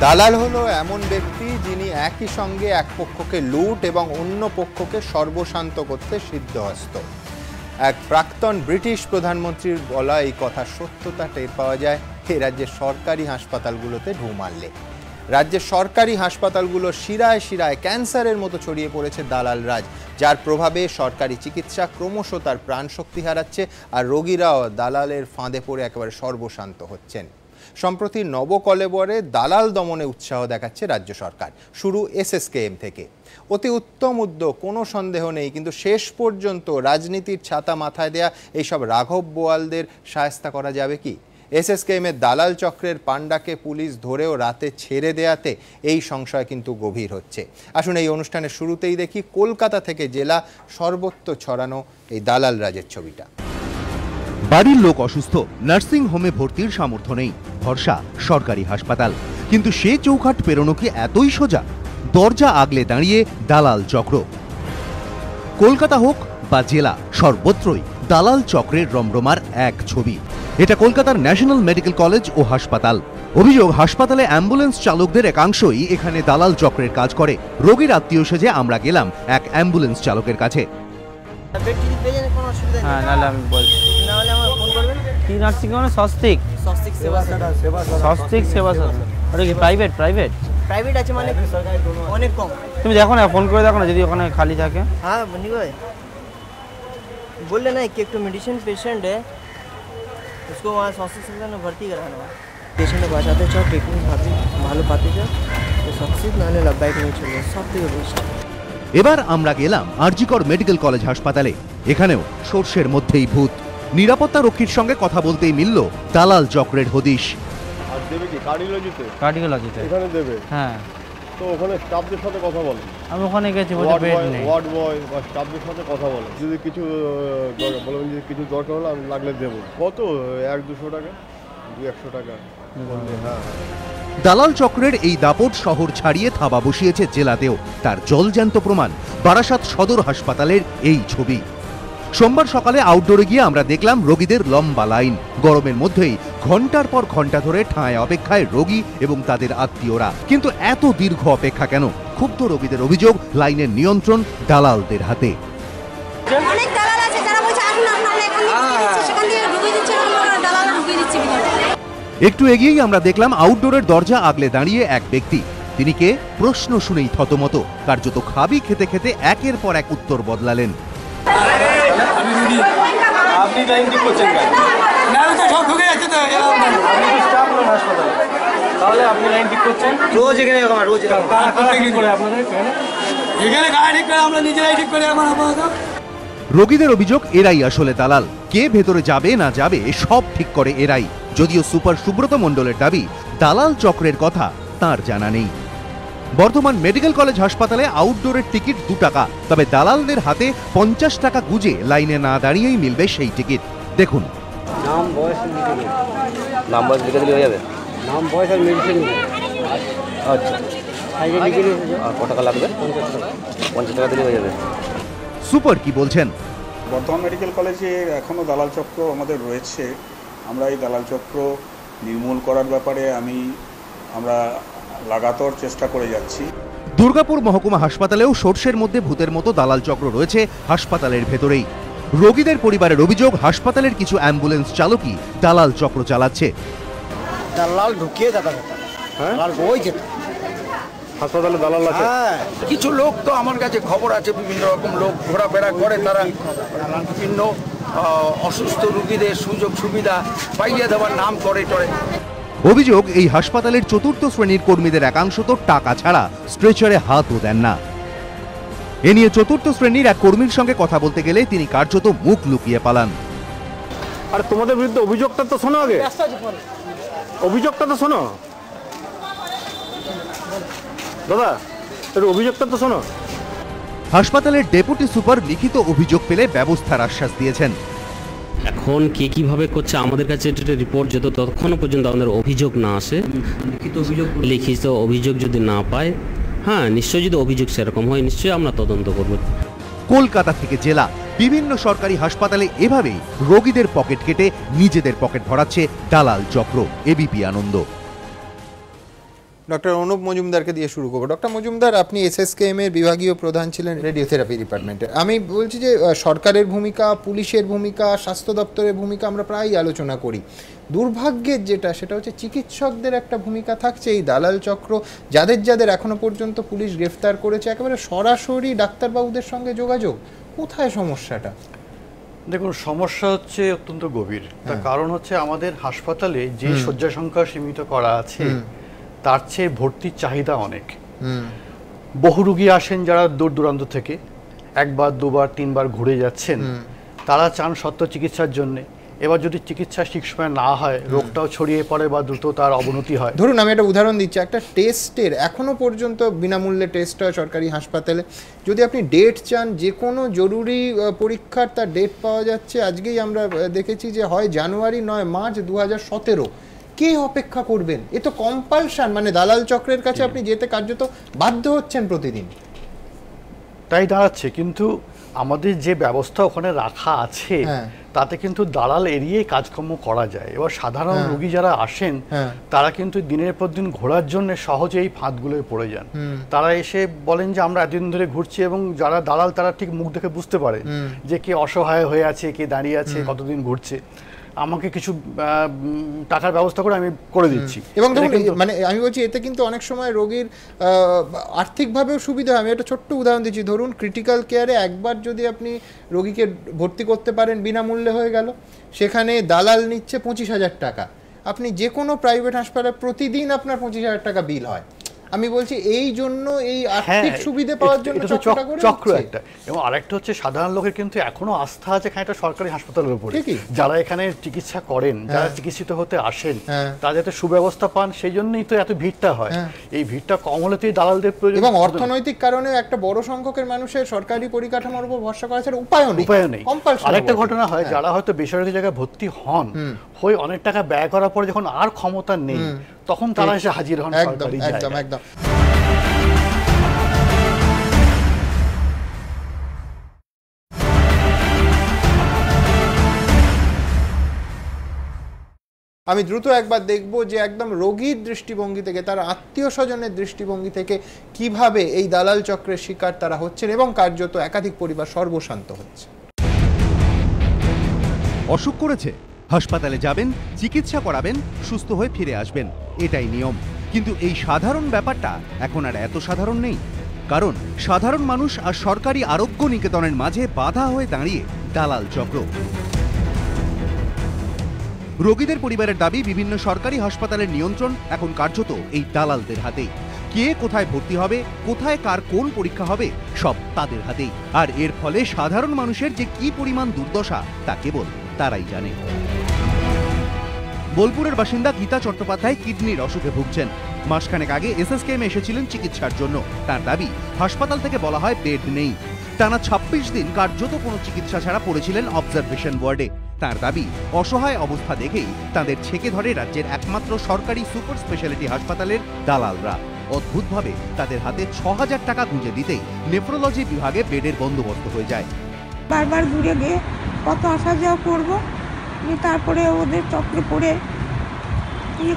দালাল হলো এমন ব্যক্তি যিনি একই সঙ্গে এক পক্ষকে লুট এবং অন্য পক্ষকে সর্বশান্ত করতে সিদ্ধহস্ত। এক প্রাক্তন ব্রিটিশ প্রধানমন্ত্রীর বলা এই কথার সত্যতা টের পাওয়া যায় এই রাজ্যের সরকারি হাসপাতালগুলোতে ঢু মারলে। রাজ্যের সরকারি হাসপাতালগুলো শিরায় শিরায় ক্যান্সারের মতো ছড়িয়ে পড়েছে দালাল রাজ, যার প্রভাবে সরকারি চিকিৎসা ক্রমশ তার প্রাণশক্তি হারাচ্ছে আর রোগীরাও দালালের ফাঁদে পড়ে একেবারে সর্বশান্ত হচ্ছেন। সম্প্রতি নবকলেবরে দালাল দমনে উৎসাহ দেখাচ্ছে রাজ্য সরকার, শুরু এসএসকেএম থেকে। অতি উত্তম উদ্যোগ, কোনো সন্দেহ নেই, কিন্তু শেষ পর্যন্ত রাজনীতির ছাতা মাথায় দেয়া এইসব রাঘব বোয়ালদের শায়েস্তা করা যাবে কি? এসএসকেএমের দালাল চক্রের পাণ্ডাকে পুলিশ ধরেও রাতে ছেড়ে দেয়াতে এই সংশয় কিন্তু গভীর হচ্ছে। আসুন এই অনুষ্ঠানের শুরুতেই দেখি কলকাতা থেকে জেলা সর্বত্র ছড়ানো এই দালাল রাজের ছবিটা। বাড়ির লোক অসুস্থ, নার্সিং হোমে ভর্তির সামর্থ্য নেই, ভরসা সরকারি হাসপাতাল। কিন্তু সে চৌখাট পেরোনো কি এতই সোজা? দরজা আগলে দাঁড়িয়ে দালাল চক্র। কলকাতা হোক বা জেলা, সর্বত্রই দালাল চক্রের রমরমার এক ছবি। এটা কলকাতার ন্যাশনাল মেডিকেল কলেজ ও হাসপাতাল। অভিযোগ, হাসপাতালে অ্যাম্বুলেন্স চালকদের একাংশই এখানে দালাল চক্রের কাজ করে। রোগীর আত্মীয় সেজে আমরা গেলাম এক অ্যাম্বুলেন্স চালকের কাছে। প্রাইভেট আছে মানে অনেক কম। তুমি দেখো না, ফোন করে দেখো না যদি ওখানে খালি থাকে। হ্যাঁ বনি ভাই बोल रहे ना कि एक तो मेडिसिन पेशेंट है, उसको वहाँ स्वास्थ्य सेंटर में भर्ती कराना है। पेशेंट बचाते चाहो, ट्रीटमेंट ভালো পাতে চাও তো सक्सेस নাহলে লাভবাইক নিয়ে চলে সব থেকে বেস্ট। এবার আমরা গেলাম আরজিকর মেডিকেল কলেজ হাসপাতালে। এখানেও সর্ষের মধ্যেই ভূত। নিরাপত্তা রক্ষীর সঙ্গে কথা বলতেই মিলল দালাল চক্রের হদিশ। আর দেবে কি কার্ডিওলজিতে? কার্ডিওলজিতে এখানে দেবে? হ্যাঁ। তো ওখানে স্টাফদের সাথে কথা বলেন? আমি ওখানে গেছি, বলতে বেড নেই। ওয়ার্ড বয় বা স্টাফদের সাথে কথা বলেন, যদি কিছু বলবেন যে কিছু দরকার হলে আমি লাগলে দেবো। কত 1-200 টাকা, 200-100 টাকা বললে। হ্যাঁ, দালাল চক্রের এই দাপট শহর ছাড়িয়ে থাবা বসিয়েছে জেলাতেও। তার জলজ্যান্ত প্রমাণ বারাসাত সদর হাসপাতালের এই ছবি। সোমবার সকালে আউটডোরে গিয়ে আমরা দেখলাম রোগীদের লম্বা লাইন। গরমের মধ্যেই ঘন্টার পর ঘন্টা ধরে ঠাঁয় অপেক্ষায় রোগী এবং তাদের আত্মীয়রা। কিন্তু এত দীর্ঘ অপেক্ষা কেন? ক্ষুব্ধ রোগীদের অভিযোগ, লাইনের নিয়ন্ত্রণ দালালদের হাতে। অনেক দালাল আছে যারা বলছে আসুন আমরা এখান থেকে দিচ্ছি, সেখান থেকে ঢুকিয়ে দিচ্ছে, দালাল ঢুকিয়ে দিচ্ছে। একটু এগিয়েই আমরা দেখলাম আউটডোরের দরজা আগলে দাঁড়িয়ে এক ব্যক্তি। তিনি কে? প্রশ্ন শুনেই থতমত। কার্যত খাবি খেতে খেতে একের পর এক উত্তর বদলালেন। আপনি লাইন ঠিক করছেন কেন? না তো সব ঢুকে যাচ্ছে তো। আপনি কি স্টাফ না হাসপাতালে? তাহলে আপনি লাইন ঠিক করছেন? রোজ এখানে এরকম, রোজ এরকম। কারা ঠিক করে আপনাদের এখানে গাড়ি ঠিক করে আমরা নিজেরাই ঠিক করে আমার আপাতত। রোগীদের অভিযোগ, এরাই আসলে দালাল। কে ভেতরে যাবে না যাবে সব ঠিক করে এরাই। যদিও সুপার সুব্রত মণ্ডলের দাবি, দালাল চক্রের কথা তার জানা নেই। বর্ধমান মেডিকেল কলেজ হাসপাতালে আউটডোরের টিকিট 2 টাকা, তবে দালালদের হাতে 50 টাকা গুজে লাইনে না দাঁড়িয়েই মিলবে সেই টিকিট। দেখুন, নাম বয়স লিখে দিলে হয়ে যাবে? নাম বয়স আর মেডিসিন। আচ্ছা, আর কত টাকা লাগবে? 50 টাকা দিলে হয়ে যাবে। সুপার কি বলছেন? বর্ধমান মেডিকেল কলেজে এখনও দালাল চক্র আমাদের রয়েছে। আমরা এই দালাল চক্র নির্মূল করার ব্যাপারে আমরা লাগাতার চেষ্টা করে যাচ্ছি। দুর্গাপুর মহকুমা হাসপাতালেও সর্ষের মধ্যে ভূতের মতো দালাল চক্র রয়েছে হাসপাতালের ভেতরেই। রোগীদের পরিবারের অভিযোগ, হাসপাতালের কিছু অ্যাম্বুলেন্স চালকই দালাল চক্র চালাচ্ছে। দালাল ঢুকিয়ে দালাল বই যেত হাসপাতালে দালাল আছে। কিছু লোক তো আমার কাছে খবর আছে, বিভিন্ন রকম লোক ঘোরাফেরা করে, তারা বিভিন্ন অসুস্থ রোগীদের সুযোগ সুবিধা পাইয়ে দেওয়ার নাম করে টরে। অভিযোগ, এই হাসপাতালের 4র্থ শ্রেণীর কর্মীদের একাংশ তো টাকা ছাড়া স্ট্রেচারে হাতও দেন না। এ নিয়ে 4র্থ শ্রেণীর এক কর্মীর সঙ্গে কথা বলতে গেলে তিনি কার্যত মুখ লুকিয়ে পালান। আর তোমাদের বিরুদ্ধে অভিযোগটা তো শোনো আগে, অভিযোগটা তো শোনো দাদা, এর অভিযোগটা তো শোনো। হাসপাতালের ডেপুটি সুপার লিখিত অভিযোগ পেলে ব্যবস্থার আশ্বাস দিয়েছেন। এখন কে কিভাবে করছে আমাদের কাছে এটা রিপোর্ট যেত ততক্ষণ পর্যন্ত আমাদের অভিযোগ না আসে, লিখিত অভিযোগ যদি না পায়, হ্যাঁ নিশ্চয়ই যদি অভিযোগ সেরকম হয় নিশ্চয়ই আমরা তদন্ত করব। কলকাতা থেকে জেলা বিভিন্ন সরকারি হাসপাতালে এভাবেই রোগীদের পকেট কেটে নিজেদের পকেট ভরাচ্ছে দালাল চক্র। এবিপি আনন্দ। ডক্টর অনুপ মজুমদারকে দিয়ে শুরু করবো। ডক্টর মজুমদার, আপনি এসএসকেএম এর বিভাগীয় প্রধান ছিলেন রেডিওথেরাপি ডিপার্টমেন্টে। আমি বলছি যে সরকারের ভূমিকা, পুলিশের ভূমিকা, স্বাস্থ্য দপ্তরের ভূমিকা আমরা প্রায়ই আলোচনা করি। দুর্ভাগ্যের সেটা হচ্ছে চিকিৎসকদের একটা ভূমিকা থাকছে। এই দালাল চক্র যাদের এখনো পর্যন্ত পুলিশ গ্রেফতার করেছে, একেবারে সরাসরি ডাক্তারবাবুদের সঙ্গে যোগাযোগ, কোথায় সমস্যাটা? দেখুন, সমস্যা হচ্ছে অত্যন্ত গভীর। তার কারণ হচ্ছে আমাদের হাসপাতালে যে শয্যা সংখ্যা সীমিত করা আছে তার চেয়ে ভর্তির চাহিদা অনেক। বহু রুগী আসেন যারা দূর দূরান্ত থেকে, একবার দুবার তিনবার ঘুরে যাচ্ছেন, তারা চান সত্য চিকিৎসার জন্য। এবার যদি চিকিৎসা ঠিক সময় না হয়, রোগটাও ছড়িয়ে পড়ে বা দ্রুত তার অবনতি হয়। ধরুন আমি একটা উদাহরণ দিচ্ছি, একটা টেস্টের এখনো পর্যন্ত বিনামূল্যে টেস্ট হয় সরকারি হাসপাতালে। যদি আপনি ডেট চান, যে কোনো জরুরি পরীক্ষার তার ডেট পাওয়া যাচ্ছে। আজকেই আমরা দেখেছি যে হয় জানুয়ারি নয় মার্চ 2017। কে অপেক্ষা করবেন? এ তো কম্পালশন, মানে দালাল চক্রের কাছে আপনি যেতে কার্যত বাধ্য হচ্ছেন প্রতিদিন। তাই দাঁড়াচ্ছে, কিন্তু আমাদের যে ব্যবস্থা ওখানে রাখা আছে তাতে কিন্তু দালাল এড়িয়ে কাজকর্ম করা যায়। এবার সাধারণ রোগী যারা আসেন তারা কিন্তু দিনের পর দিন ঘোরার জন্য সহজে এই ফাঁদগুলোয় পড়ে যান। তারা এসে বলেন যে আমরা এতদিন ধরে ঘুরছি, এবং যারা দালাল তারা ঠিক মুখ দেখে বুঝতে পারে যে কে অসহায় হয়ে আছে, কে দাঁড়িয়ে আছে, কতদিন ঘুরছে, আমাকে কিছু টাকার ব্যবস্থা করে আমি করে দিচ্ছি। এবং মানে আমি বলছি এতে কিন্তু অনেক সময় রোগীর আর্থিকভাবেও সুবিধা হয়। আমি একটা ছোট্ট উদাহরণ দিচ্ছি, ধরুন ক্রিটিক্যাল কেয়ারে একবার যদি আপনি রোগীকে ভর্তি করতে পারেন, বিনামূল্যে হয়ে গেল, সেখানে দালাল নিচ্ছে 25,000 টাকা। আপনি যে কোনো প্রাইভেট হাসপাতালে প্রতিদিন আপনার 25,000 টাকা বিল হয়। আমি বলছি এই জন্য এই আর্থিক সুবিধা পাওয়ার জন্য চক্র একটা। এবং আরেকটা হচ্ছে সাধারণ লোকের কিন্তু এখনো আস্থা আছে খানিকটা সরকারি হাসপাতালের উপরে। যারা এখানে চিকিৎসা করেন, যারা চিকিৎসিত হতে আসেন, তারা যাতে সুব্যবস্থা পান, সেই জন্যই তো এত ভিড়টা হয়। এই ভিড়টা কম হলে তো দালালদের প্রয়োজন। এবং অর্থনৈতিক কারণে একটা বড় সংখ্যকের মানুষের সরকারি পরিকাঠামোর উপর ভরসা করা ছাড়া উপায় নেই। আরেকটা ঘটনা হয়, যারা হয়তো বেসরকারি জায়গায় ভর্তি হন, হয়ে অনেক টাকা ব্যয় করার পরে যখন আর ক্ষমতা নেই, তখন তারা এসে হাজির হন সরকারি জায়গায়। একদম। আমি দ্রুত একবার দেখব যে একদম রোগীর দৃষ্টিভঙ্গি থেকে, তার আত্মীয় স্বজনের দৃষ্টিভঙ্গি থেকে কিভাবে এই দালাল চক্রের শিকার তারা হচ্ছেন এবং কার্যত একাধিক পরিবার সর্বশান্ত হচ্ছে। অসুখ করেছে, হাসপাতালে যাবেন, চিকিৎসা করাবেন, সুস্থ হয়ে ফিরে আসবেন, এটাই নিয়ম। কিন্তু এই সাধারণ ব্যাপারটা এখন আর এত সাধারণ নেই। কারণ সাধারণ মানুষ আর সরকারি আরোগ্য নিকেতনের মাঝে বাধা হয়ে দাঁড়িয়ে দালাল চক্র। রোগীদের পরিবারের দাবি, বিভিন্ন সরকারি হাসপাতালের নিয়ন্ত্রণ এখন কার্যত এই দালালদের হাতেই। কে কোথায় ভর্তি হবে, কোথায় কার কোন পরীক্ষা হবে, সব তাদের হাতেই। আর এর ফলে সাধারণ মানুষের যে কি পরিমাণ দুর্দশা তা কেবল তারাই জানে। বোলপুরের বাসিন্দা গীতা চট্টোপাধ্যায় কিডনির অসুখে ভুগছেন। মাসখানেক আগে এসএসকেএমে এসেছিলেন চিকিৎসার জন্য। তার দাবি, হাসপাতাল থেকে বলা হয় বেড নেই। টানা 26 দিন কার্যত কোনো চিকিৎসা ছাড়া পড়েছিলেন অবজারভেশন ওয়ার্ডে। তার দাবি, অসহায় অবস্থা দেখেই তাদের ছেকে ধরে রাজ্যের একমাত্র সরকারি সুপার স্পেশালিটি হাসপাতালের দালালরা। অদ্ভুতভাবে তাদের হাতে 6,000 টাকা গুঁজে দিতেই নেফ্রোলজি বিভাগে বেডের বন্দোবস্ত হয়ে যায়। বারবার ঘুরে গিয়ে কত আসা যাওয়া করবো, তারপরে ওদের চক্রে পড়ে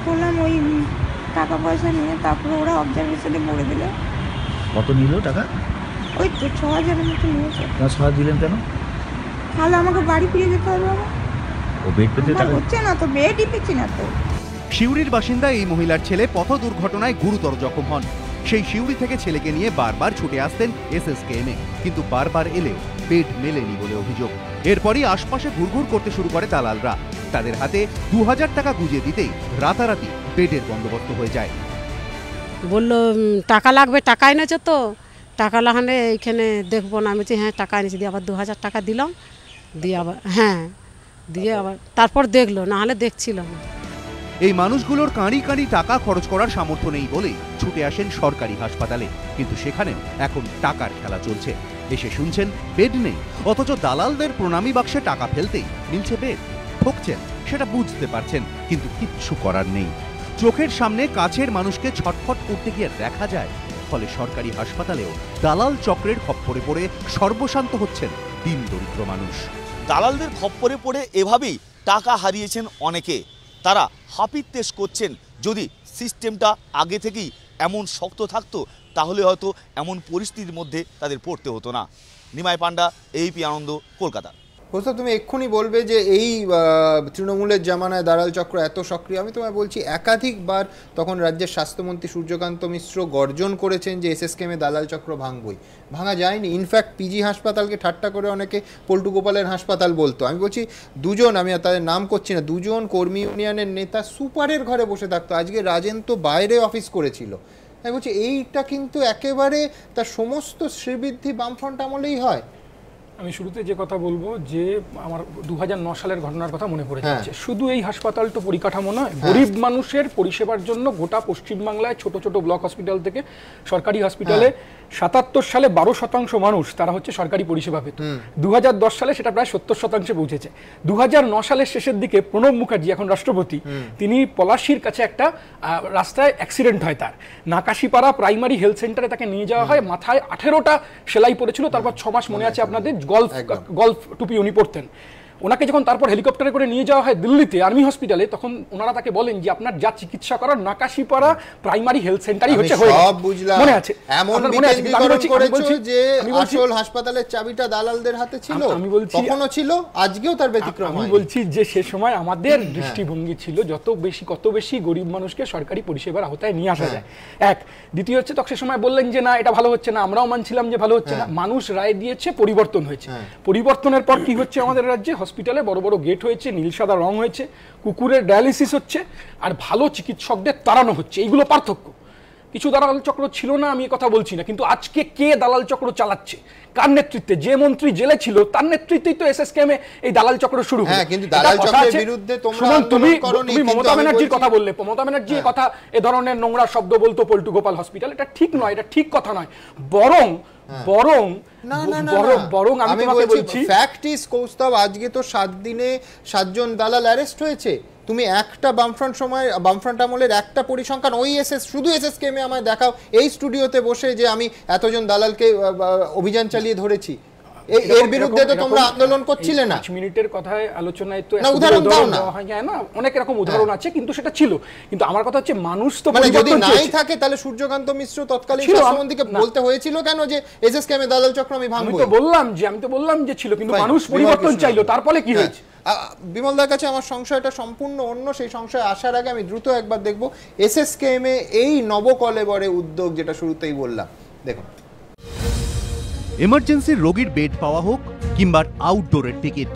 করলাম, ওই টাকা পয়সা নিয়ে তারপরে ওরা অবজারভেশনে পড়ে দিল। কত নিল টাকা? ওই তো 6,000-এর মতো নিয়েছে। 6,000 দিলেন কেন? তাহলে আমাকে বাড়ি ফিরে যেতে হবে। ও বেড পেতে টাকা হচ্ছে না তো, বেডই পেছি না তো। সিউড়ির বাসিন্দা এই মহিলার ছেলে পথ দুর্ঘটনায় গুরুতর জখম হন। সেই সিউড়ি থেকে ছেলেকে নিয়ে বারবার ছুটে আসতেন এসএসকেএমে, কিন্তু বারবার এলেও বেড মেলেনি বলে অভিযোগ। এরপরই আশপাশে ঘুরঘুর করতে শুরু করে দালালরা। তাদের হাতে 2,000 টাকা গুঁজে দিতেই রাতারাতি বেডের বন্দোবস্ত হয়ে যায়। বললো টাকা লাগবে, টাকা এনেছো তো? টাকা লাগানে এইখানে দেখবো না। আমি বলছি হ্যাঁ টাকা এনেছি। দিয়ে আবার 2,000 টাকা দিলাম, দিয়ে আবার দিয়ে আবার তারপর দেখলো, না হলে দেখছিল না। এই মানুষগুলোর কাঁড়ি কাঁড়ি টাকা খরচ করার সামর্থ্য নেই বলেই ছুটে আসেন সরকারি হাসপাতালে, কিন্তু সেখানেও এখন টাকার খেলা চলছে। এসে শুনছেন বেড নেই, অথচ দালালদের প্রণামী বাক্সে টাকা ফেলতেই মিলছে বেড। ঠকছেন সেটা বুঝতে পারছেন, কিন্তু কিচ্ছু করার নেই। চোখের সামনে কাছের মানুষকে ছটফট করতে গিয়ে দেখা যায়, ফলে সরকারি হাসপাতালেও দালাল চক্রের খপ্পরে পড়ে সর্বশান্ত হচ্ছেন দিন দরিদ্র মানুষ। দালালদের খপ্পরে পড়ে এভাবেই টাকা হারিয়েছেন অনেকে। তারা হাপিত্যেশ করছেন, যদি সিস্টেমটা আগে থেকেই এমন শক্ত থাকতো তাহলে হয়তো এমন পরিস্থিতির মধ্যে তাদের পড়তে হতো না। নিমাই পান্ডা, এবিপি আনন্দ, কলকাতা। প্রস্তাব তুমি এক্ষুনি বলবে যে এই তৃণমূলের জামানায় দালাল চক্র এত সক্রিয়। আমি তোমায় বলছি একাধিকবার তখন রাজ্যের স্বাস্থ্যমন্ত্রী সূর্যকান্ত মিশ্র গর্জন করেছেন যে এসএসকেএমে দালাল চক্র ভাঙা যায়নি। ইনফ্যাক্ট পিজি হাসপাতালকে ঠাট্টা করে অনেকে পল্টু গোপালের হাসপাতাল বলতো। আমি বলছি দুজন, আমি তাদের নাম করছি না, দুজন কর্মী ইউনিয়নের নেতা সুপারের ঘরে বসে থাকতো। আজকে রাজেন তো বাইরে অফিস করেছিল। আমি বলছি এইটা কিন্তু একেবারে তার সমস্ত শ্রীবৃদ্ধি বামফ্রন্ট আমলেই হয়। আমি শুরুতে যে কথা বলবো যে আমার 2009 সালের ঘটনার কথা মনে পড়ে যাচ্ছে। শুধু এই হাসপাতালটা পরিকাঠামো নয়, গরিব মানুষের পরিষেবার জন্য গোটা পশ্চিমবাংলায় ছোট ছোট ব্লক হসপিটাল থেকে সরকারি হসপিটালে 77 সালে 12% মানুষ তারা হচ্ছে সরকারি পরিষেবা পেত। 2010 সালে সেটা প্রায় 70% পৌঁছেছে। 2009 সালের শেষের দিকে প্রণব মুখার্জি, এখন রাষ্ট্রপতি, তিনি পলাশির কাছে একটা রাস্তায় অ্যাক্সিডেন্ট হয়, তার নাকাশিপাড়া প্রাইমারি হেলথ সেন্টারে তাকে নিয়ে যাওয়া হয়। মাথায় 18টা সেলাই পড়েছিল, তারপর 6 মাস মনে আছে আপনাদের গল্ফ টুপি উনি পরতেন। ওনাকে যখন তারপর হেলিকপ্টারে করে নিয়ে যাওয়া হয় দিল্লিতে আর্মি হসপিটালে, তখন ওনারা তাকে বলেন যে আপনার যা চিকিৎসা করার নাকাশিপাড়া প্রাইমারি হেলথ সেন্টারই হচ্ছে। মনে আছে এমন বিকেন্দ্রীকরণ করেছো যে আসল হাসপাতালের চাবিটা দালালদের হাতে ছিল। আমি বলছি তখনও ছিল, আজকেও তার ব্যতিক্রম। আমি বলছি যে সে সময় আমাদের দৃষ্টিভঙ্গি ছিল কত বেশি গরিব মানুষকে সরকারি পরিষেবার আওতায় নিয়ে আসা যায়। এক, দ্বিতীয় হচ্ছে তখন সে সময় বললেন যে না এটা ভালো হচ্ছে না, আমরাও মানছিলাম যে ভালো হচ্ছে না। মানুষ রায় দিয়েছে, পরিবর্তন হয়েছে। পরিবর্তনের পর কি হচ্ছে আমাদের রাজ্যে? হসপিটালে বড় বড় গেট হয়েছে, নীল সাদা রং হয়েছে, কুকুরের ডায়ালিসিস হচ্ছে, আর ভালো চিকিৎসকদের তাড়ানো হচ্ছে। এইগুলো পার্থক্য। কিছু দালাল চক্র ছিল না, আমি কথা বলছি না, কিন্তু আজকে কে দালাল চক্র চালাচ্ছে, কার নেতৃত্বে? যে মন্ত্রী জেলে ছিল তার নেতৃত্বেই তো এসএসকেএম এই দালাল চক্র শুরু হয়েছে। কিন্তু দালাল চক্রের বিরুদ্ধে তোমরা তুমি মমতা ব্যানার্জির কথা বললে, মমতা ব্যানার্জি কথা এ ধরনের নোংরা শব্দ বলতো পল্টু গোপাল হসপিটাল, এটা ঠিক নয়, এটা ঠিক কথা নয়। বরং আমি তোমাকে বলছি ফ্যাক্ট ইজ কৌস্তব, আজকে তো 7 দিনে 7 জন দালাল অ্যারেস্ট হয়েছে। তুমি একটা বামফ্রন্ট আমলের একটা পরিসংখ্যান ওই শুধু এসএসকেএমে আমায় দেখাও, এই স্টুডিওতে বসে যে আমি এতজন দালালকে অভিযান চালিয়ে ধরেছি। এর বিরুদ্ধে তো তোমরা আন্দোলন করছিলে না। 5 মিনিটের কথায় আলোচনায় তো উদাহরণ দাও না, অনেক রকম উদাহরণ আছে, কিন্তু সেটা ছিল। কিন্তু আমার কথা হচ্ছে মানুষ তো যদি নাই থাকে তাহলে সূর্যকান্ত মিশ্র তৎকালীন স্বাস্থ্যমন্ত্রীকে বলতে হয়েছিল কেন যে এসএসকেএম এ দালাল চক্র আমি ভাঙবো? আমি তো বললাম যে ছিল, কিন্তু মানুষ পরিবর্তন চাইলো, তারপরে কি হয়েছে? বিমলদার কাছে আমার সংশয়টা সম্পূর্ণ অন্য। সেই সংশয় আসার আগে আমি দ্রুত একবার দেখব এসএসকেএম এ এই নবকলেবরে উদ্যোগ যেটা শুরুতেই বললাম, দেখুন। এমার্জেন্সির রোগীর বেড পাওয়া হোক কিংবা আউটডোরের টিকিট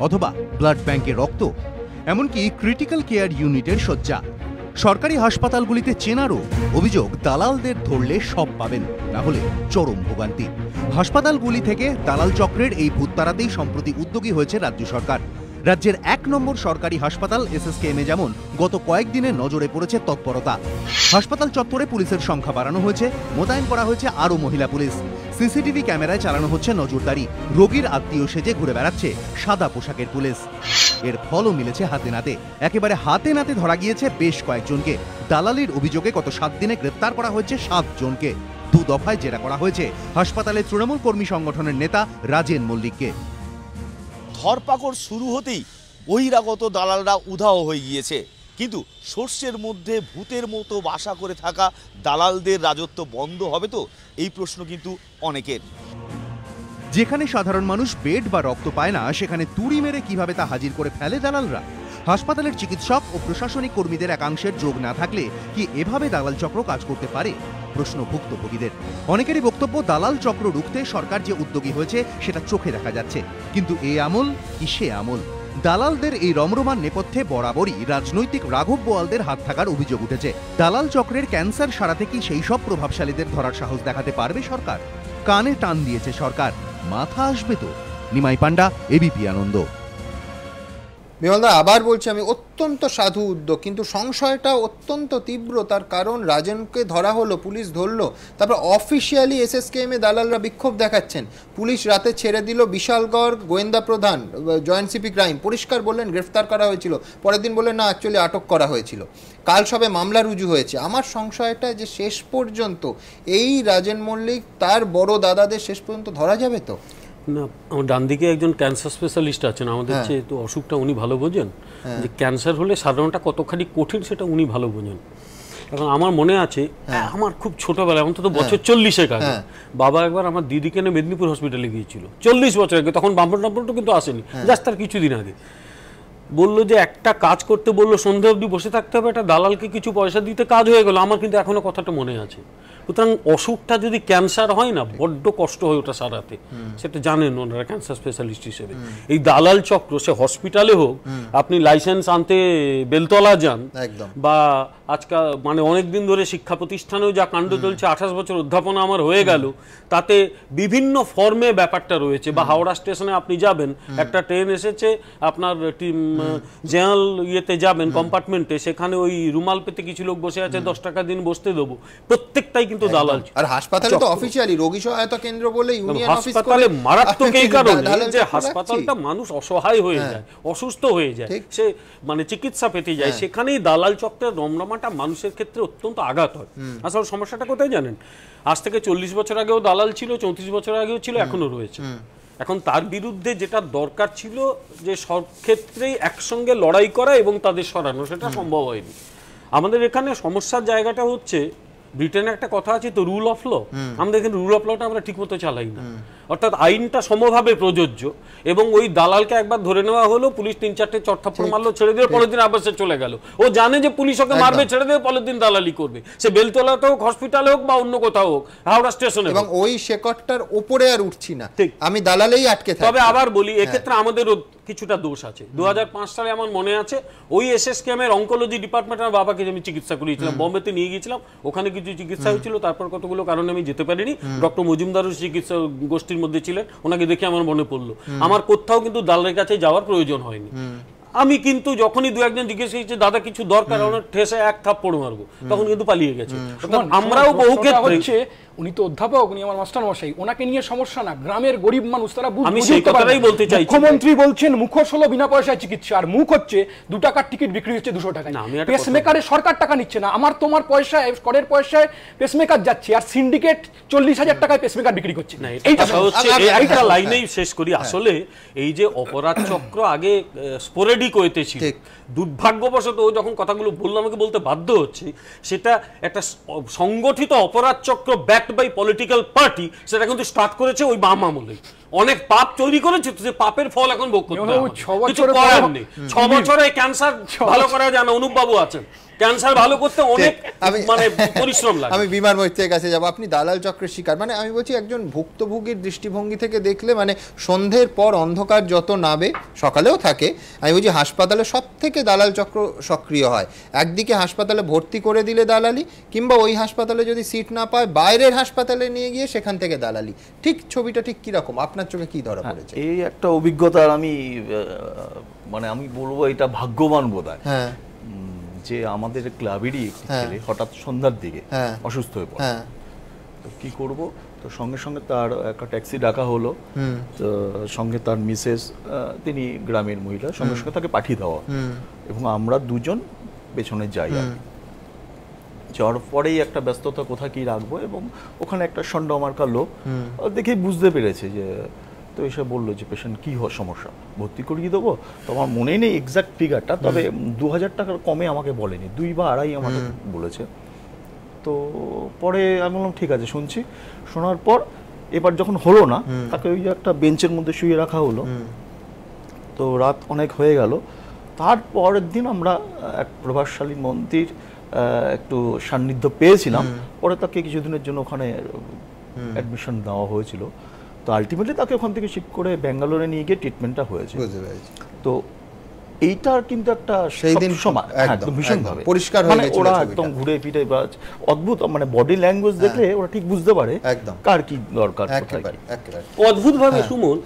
অথবা ব্লাড ব্যাংকে রক্ত, এমনকি ক্রিটিক্যাল কেয়ার ইউনিটের শয্যা, সরকারি হাসপাতালগুলিতে চেনারও অভিযোগ দালালদের ধরলে সব পাবেন, না হলে চরম ভোগান্তি। হাসপাতালগুলি থেকে দালাল চক্রের এই ভূত তাড়াতেই সম্প্রতি উদ্যোগী হয়েছে রাজ্য সরকার। রাজ্যের 1 নম্বর সরকারি হাসপাতাল এসএসকেএমে যেমন গত কয়েকদিনে নজরে পড়েছে তৎপরতা। হাসপাতাল চত্বরে পুলিশের সংখ্যা বাড়ানো হয়েছে, মোতায়েন করা হয়েছে আরও মহিলা পুলিশ, সিসিটিভি ক্যামেরায় চালানো হচ্ছে নজরদারি, রোগীর আত্মীয় সেজে ঘুরে বেড়াচ্ছে সাদা পোশাকের পুলিশ। এর ফলও মিলেছে হাতে নাতে, একেবারে হাতে নাতে ধরা গিয়েছে বেশ কয়েকজনকে। দালালির অভিযোগে গত 7 দিনে গ্রেপ্তার করা হয়েছে 7 জনকে। 2 দফায় জেরা করা হয়েছে হাসপাতালের তৃণমূল কর্মী সংগঠনের নেতা রাজেন মল্লিককে। ধরপাকড় শুরু হতেই বহিরাগত দালালরা উধাও হয়ে গিয়েছে, কিন্তু শস্যের মধ্যে ভূতের মতো বাসা করে থাকা দালালদের রাজত্ব বন্ধ হবে তো, এই প্রশ্ন কিন্তু অনেকের। যেখানে সাধারণ মানুষ বেড বা রক্ত পায় না, সেখানে তুড়ি মেরে কিভাবে তা হাজির করে ফেলে দালালরা? হাসপাতালের চিকিৎসক ও প্রশাসনিক কর্মীদের একাংশের যোগ না থাকলে কি এভাবে দালাল চক্র কাজ করতে পারে? প্রশ্ন ভুক্তভোগীদের। অনেকেরই বক্তব্য, দালাল চক্র রুখতে সরকার যে উদ্যোগী হয়েছে সেটা চোখে দেখা যাচ্ছে, কিন্তু এই আমল কি সে আমল? দালালদের এই রমরমান নেপথ্যে বরাবরই রাজনৈতিক রাঘব বোয়ালদের হাত থাকার অভিযোগ উঠেছে। দালাল চক্রের ক্যান্সার সারাতে কি সেই সব প্রভাবশালীদের ধরার সাহস দেখাতে পারবে সরকার? কানে টান দিয়েছে সরকার, মাথা আসবে তো? নিমাই পান্ডা, এবিপি আনন্দ। বিমলদা, আবার বলছি আমি, অত্যন্ত সাধু উদ্যোগ, কিন্তু সংশয়টা অত্যন্ত তীব্র। তার কারণ রাজনকে ধরা হলো, পুলিশ ধরলো, তারপর অফিসিয়ালি এসএসকেএম এ দালালরা বিক্ষোভ দেখাচ্ছেন। পুলিশ রাতে ছেড়ে দিল বিশালগড় গোয়েন্দা প্রধান, জয়েন্ট সিপি ক্রাইম, পরিষ্কার বললেন গ্রেফতার করা হয়েছিল, পরের দিন বললেন না অ্যাকচুয়ালি আটক করা হয়েছিল। কাল সবে মামলা রুজু হয়েছে। আমার সংশয়টা যে শেষ পর্যন্ত এই রাজেন মল্লিক তার বড় দাদাদের শেষ পর্যন্ত ধরা যাবে তো? না, আমার ডান দিকে একজন ক্যান্সার স্পেশালিস্ট আছেন, আমাদের চেয়ে তো অসুখটা উনি ভালো বোঝেন, যে ক্যান্সার হলে সাধারণটা কতখানি কঠিন সেটা উনি ভালো বোঝেন। এখন আমার মনে আছে আমার খুব ছোটবেলায়, অন্তত বছর 40-এর আগে বাবা একবার আমার দিদিকে নিয়ে মেদিনীপুর হসপিটালে গিয়েছিল, 40 বছর আগে, তখন বাম্পার টাম্পারটা কিন্তু আসেনি, জাস্ট তার কিছুদিন আগে। বললো যে একটা কাজ করতে বললো, সন্ধ্যা অবধি বসে থাকতে হবে, একটা দালালকে কিছু পয়সা দিতে কাজ হয়ে গেল। আমার কিন্তু এখনো কথাটা মনে আছে। সুতরাং অসুখটা যদি ক্যান্সার হয় না, বড্ড কষ্ট হয় ওটা সারাতে, সেটা জানেন ওনারা ক্যান্সার স্পেশালিস্ট হিসেবে। এই দালাল চক্র, সে হসপিটালে হোক, আপনি লাইসেন্স আনতে বেলতলা যান, বা আজকাল মানে অনেকদিন ধরে শিক্ষা প্রতিষ্ঠানেও যা কাণ্ড চলছে, 28 বছর অধ্যাপনা আমার হয়ে গেল, তাতে বিভিন্ন ফর্মে ব্যাপারটা রয়েছে। বা হাওড়া স্টেশনে আপনি যাবেন, একটা ট্রেন এসেছে আপনার জেনারেল ইয়েতে যাবেন, কম্পার্টমেন্টে, সেখানে ওই রুমাল পেতে কিছু লোক বসে আছে, 10 টাকা দিন বসতে দেবো, প্রত্যেকটাই কিন্তু দালাল। আর হাসপাতালে তো অফিশিয়ালি রোগী সহায়তা কেন্দ্র বলে ইউনিয়ন অফিস করে, হাসপাতালে মারাত্মক এই কারণে যে হাসপাতালটা মানুষ অসহায় হয়ে যায়, অসুস্থ হয়ে যায়, সে মানে চিকিৎসা পেতে যায়, সেখানেই দালাল চক্রের রমরমাটা মানুষের ক্ষেত্রে অত্যন্ত আঘাত হয়। আসলে সমস্যাটা কোথায় জানেন? আজ থেকে 40 বছর আগেও দালাল ছিল, 34 বছর আগেও ছিল, এখনো রয়েছে। এখন তার বিরুদ্ধে যেটা দরকার ছিল যে সব ক্ষেত্রেই একসঙ্গে লড়াই করা এবং তাদের সরানো, সেটা সম্ভব হয়নি। আমাদের এখানে সমস্যার জায়গাটা হচ্ছে, ব্রিটেনে একটা কথা আছে তো, রুল অফ ল। আমাদের এখানে রুল অফ লটা আমরা ঠিকমতো চালাই না, অর্থাৎ আইনটা সমভাবে প্রযোজ্য, এবং ওই দালালকে একবার ধরে নেওয়া হলো, পুলিশ 3-4টে চটথাপ্পড় মারলো, ছেড়ে দিয়ে পরের দিন আবার সে চলে গেল। ও জানে যে পুলিশ ওকে মারবে, ছেড়ে দিয়ে পরের দিন দালালি করবে, সে বেলতলাতে হোক, হসপিটালে হোক, বা অন্য কোথাও হোক, হাওড়া স্টেশনে। এবং ওই শেকড়টার উপরে আর উঠছি না, আমি দালালেই আটকে থাকি। তবে আবার বলি, এক্ষেত্রে আমাদেরও কিছুটা দোষ আছে। 2005 সালে আমার মনে আছে, ওই এসএসকেএম এর অঙ্কোলজি ডিপার্টমেন্ট আমার বাবাকে আমি চিকিৎসা করিয়েছিলাম, বোম্বেতে নিয়ে গিয়েছিলাম, ওখানে কিছু চিকিৎসা হয়েছিল, তারপর কতগুলো কারণে আমি যেতে পারিনি। ডক্টর মজুমদারও চিকিৎসা গোষ্ঠীর মধ্যে ছিলেন, ওনাকে দেখে আমার মনে পড়লো আমার কোথাও কিন্তু দালালের কাছে যাওয়ার প্রয়োজন হয়নি। আমি কিন্তু যখনই দু একজন জিজ্ঞেস করেছি দাদা কিছু দরকার, ওনার ঠেসে এক থাপ্পড় মারবো, তখন কিন্তু পালিয়ে গেছে। আমরাও বহু ক্ষেত্রে, উনি তো অধ্যাপক, উনি আমার মাস্টার মশাই, ওনাকে নিয়ে সমস্যা না, গ্রামের গরিব মানুষ তারা আমি সেই কথাটাই বলতে চাই। মুখ্যমন্ত্রী বলছেন মুখোশ হলো বিনা পয়সায় চিকিৎসা, আর মুখ হচ্ছে 2 টাকার টিকিট বিক্রি হচ্ছে 200 টাকায়। পেসমেকারে সরকার টাকা নিচ্ছে না, আমার তোমার পয়সায়, করের পয়সায় পেসমেকার যাচ্ছে, আর সিন্ডিকেট 40,000 টাকায় পেসমেকার বিক্রি করছে। না, এইটা হচ্ছে একটা লাইনেই শেষ করি। আসলে এই যে অপরাধ চক্র আগে স্পোরেডিক হইতে ছিল, দুর্ভাগ্যবশত যখন কথাগুলো বললো আমাকে বলতে বাধ্য হচ্ছে, সেটা একটা সংগঠিত অপরাধ চক্র ব্যাকড বাই পলিটিক্যাল পার্টি, সেটা কিন্তু স্টার্ট করেছে ওই বাম আমলে। অনেক পাপ তৈরি করেছে, যে পাপের ফল এখন ভোগ করতে হবে, কিছু করার নেই। 6 বছরে ক্যান্সার ভালো করা যায় না, অনুপ বাবু আছেন, ক্যান্সার ভালো করতে অনেক মানে পরিশ্রম লাগে। আমি বিমান মৈত্রের কাছে যাব। আপনি দালাল চক্রের শিকার, মানে আমি বলছি একজন ভুক্তভোগীর দৃষ্টিভঙ্গি থেকে দেখলে, মানে সন্ধ্যের পর অন্ধকার যত নাবে, সকালেও থাকে, আমি বলছি হাসপাতালে সব থেকে দালাল চক্র সক্রিয় হয়। একদিকে হাসপাতালে ভর্তি করে দিলে দালালি, কিংবা ওই হাসপাতালে যদি সিট না পায় বাইরের হাসপাতালে নিয়ে গিয়ে সেখান থেকে দালালি। ঠিক ছবিটা ঠিক কিরকম, আপনার চোখে কি ধরা পড়েছে? এই একটা অভিজ্ঞতার আমি মানে আমি বলবো এটা ভাগ্যবান বোধহয় যে আমাদের ক্লাবেরই একটি ছেলে হঠাৎ সন্ধ্যার দিকে অসুস্থ হয়ে পড়ে। তো কি করব, তো সঙ্গে সঙ্গে তার একটা ট্যাক্সি ডাকা হলো, তো সঙ্গে তার মিসেস, তিনি গ্রামের মহিলা, সঙ্গে সঙ্গে তাকে পাঠিয়ে দেওয়া, এবং আমরা দুজন পেছনে যাই। যাওয়ার পরেই একটা ব্যস্ততা, কোথায় কি রাখবো, এবং ওখানে একটা ষণ্ড-মার্কা লোক দেখেই বুঝতে পেরেছে যে, তো এসে বললো যে পেশেন্ট কী সমস্যা, ভর্তি করিয়ে দেবো। তো আমার মনেই নেই এক্সাক্ট ফিগারটা, তবে 2000 টাকার কমে আমাকে বলেনি, 2 বা 2.5 আমাকে বলেছে। তো পরে আমি বললাম ঠিক আছে, শুনছি। শোনার পর এবার যখন হলো না, তাকে ওই একটা বেঞ্চের মধ্যে শুয়ে রাখা হলো। তো রাত অনেক হয়ে গেল। তারপরের দিন আমরা এক প্রভাবশালী মন্ত্রীর একটু সান্নিধ্য পেয়েছিলাম, পরে তাকে কিছুদিনের জন্য ওখানে অ্যাডমিশন দেওয়া হয়েছিল। তো আলটিমেটলি তাকে ওখান থেকে শিফট করে ব্যাঙ্গালোরে নিয়ে গিয়ে ট্রিটমেন্টটা হয়েছে। তো এইটার কিন্তু একটা সেই দিন সময় একদম ভীষণভাবে পরিষ্কার হয়ে গেছে, ওরা একদম ঘুরে ফিরে বা অদ্ভুত, মানে বডি ল্যাঙ্গুয়েজ দেখলে ওরা ঠিক বুঝতে পারে একদম কার কি দরকার। অদ্ভুতভাবে সুমন,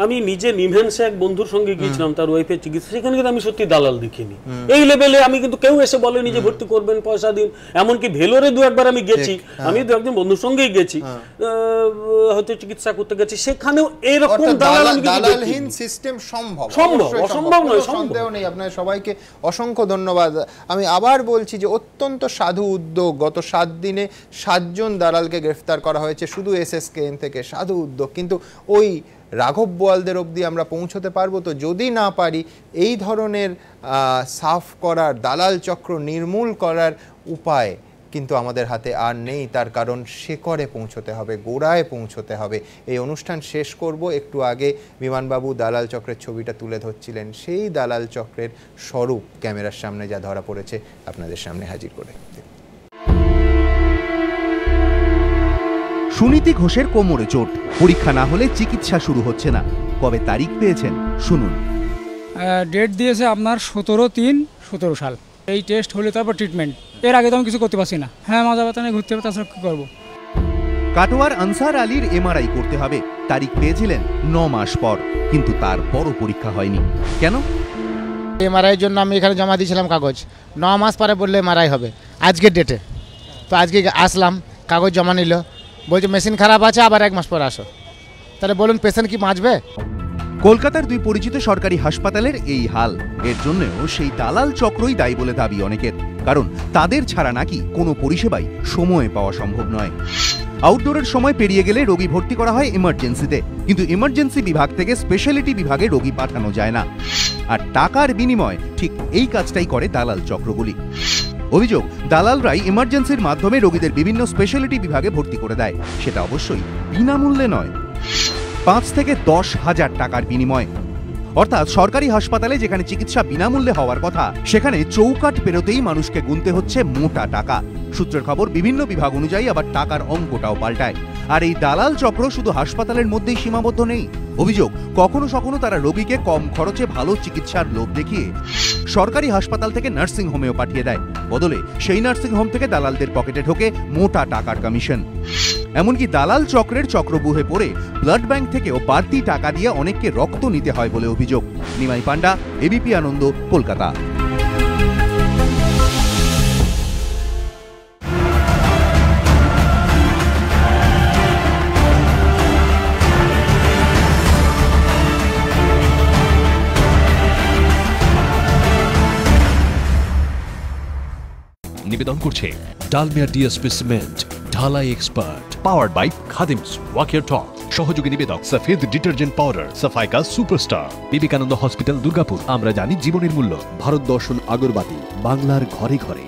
আমি নিজে নিভেন্সে এক বন্ধুর সঙ্গে গিয়েছিলাম, তার ওয়াইফের চিকিৎসা, সেখানে কিন্তু আমি সত্যি দালাল দেখিনি এই লেভেলে। আমি কিন্তু কেউ এসে বলেনি যে ভর্তি করবেন, পয়সা দিন। এমনকি ভেলোরে 2-1 আমি গেছি, আমি 2-1 বন্ধুর সঙ্গেই গেছি, হয়তো চিকিৎসা করতে গেছি, সেখানেও এরকম দালালহীন সিস্টেম সম্ভব, অসম্ভব নয়, সন্দেহ নেই। আপনার সবাইকে অসংখ্য ধন্যবাদ। আমি আবার বলছি যে অত্যন্ত সাধু উদ্যোগ, গত 7 দিনে 7 জন দালালকে গ্রেফতার করা হয়েছে শুধু এসএসকেএম থেকে, সাধু উদ্যোগ। কিন্তু ওই রাঘব বোয়ালদের অবধি আমরা পৌঁছতে পারবো তো? যদি না পারি, এই ধরনের সাফ করার, দালাল চক্র নির্মূল করার উপায় কিন্তু আমাদের হাতে আর নেই, তার কারণ শেকড়ে পৌঁছতে হবে, গোড়ায় পৌঁছতে হবে। এই অনুষ্ঠান শেষ করব, একটু আগে বিমানবাবু দালাল চক্রের ছবিটা তুলে ধরছিলেন, সেই দালাল চক্রের স্বরূপ ক্যামেরার সামনে যা ধরা পড়েছে আপনাদের সামনে হাজির করে। সুনীতি ঘোষের কোমরে চোট, পরীক্ষা না হলে চিকিৎসা শুরু হচ্ছে না। কবে তারিখ পেয়েছেন শুনুন। ডেট দিয়েছে আপনার 17/3/17 সাল। এই টেস্ট হলে তারপর ট্রিটমেন্ট। এর আগে তো আমি কিছু করতে পারছি না। হ্যাঁ, মাজা ব্যথা নিয়ে ঘুরতে হবে, তাছাড়া কি করবো। কাটোয়ার আনসার আলীর এমআরআই করতে হবে, তারিখ পেয়েছিলেন 9 মাস পর, কিন্তু তারপরও পরীক্ষা হয়নি। কেন? এমআরআইয়ের জন্য আমি এখানে জমা দিয়েছিলাম কাগজ, 9 মাস পরে বললে এমআরআই হবে আজকের ডেটে। তো আজকে আসলাম, কাগজ জমা নিল, বলছে মেশিন খারাপ আছে, আবার 1 মাস পর আসো। তাহলে বলুন পেশেন্ট কি বাঁচবে? কলকাতার 2 পরিচিত সরকারি হাসপাতালের এই হাল, এর জন্যও সেই দালাল চক্রই দায়ী বলে দাবি অনেকের। কারণ তাদের ছাড়া নাকি কোনো পরিষেবাই সময়ে পাওয়া সম্ভব নয়। আউটডোরের সময় পেরিয়ে গেলে রোগী ভর্তি করা হয় এমার্জেন্সিতে, কিন্তু এমার্জেন্সি বিভাগ থেকে স্পেশালিটি বিভাগে রোগী পাঠানো যায় না। আর টাকার বিনিময়ে ঠিক এই কাজটাই করে দালাল চক্রগুলি। অভিযোগ, দালালরাই এমার্জেন্সির মাধ্যমে রোগীদের বিভিন্ন স্পেশালিটি বিভাগে ভর্তি করে দেয়, সেটা অবশ্যই বিনামূল্যে নয়, 5 থেকে 10 হাজার টাকার বিনিময়ে। অর্থাৎ সরকারি হাসপাতালে যেখানে চিকিৎসা বিনামূল্যে হওয়ার কথা, সেখানে চৌকাঠ পেরোতেই মানুষকে গুনতে হচ্ছে মোটা টাকা। সূত্রের খবর, বিভিন্ন বিভাগ অনুযায়ী আবার টাকার অঙ্কটাও পাল্টায়। আর এই দালাল চক্র শুধু হাসপাতালের মধ্যেই সীমাবদ্ধ নেই। অভিযোগ, কখনো কখনো তারা রোগীকে কম খরচে ভালো চিকিৎসার লোভ দেখিয়ে সরকারি হাসপাতাল থেকে নার্সিং হোমেও পাঠিয়ে দেয়। বদলে সেই নার্সিং হোম থেকে দালালদের পকেটে ঢোকে মোটা টাকার কমিশন। এমনকি দালাল চক্রের চক্রবুহে পড়ে ব্লাড ব্যাংক থেকেও বাড়তি টাকা দিয়ে অনেককে রক্ত নিতে হয় বলে অভিযোগ। নিমাই পান্ডা, এবিপি আনন্দ, কলকাতা। নিবেদন করছে ডালমিয়া ডিএসপি সিমেন্ট, ঢালাই এক্সপার্ট, পাওয়ার্ড বাই খাদিমস ওয়াকিয়ার টপ। সহযোগী নিবেদক সফেদ ডিটারজেন্ট পাউডার, সাফাইকা সুপারস্টার। বিবেকানন্দ হসপিটাল, দুর্গাপুর। আমরা জানি জীবনের মূল্য। ভারত দর্শন আগরবাতি, বাংলার ঘরে ঘরে।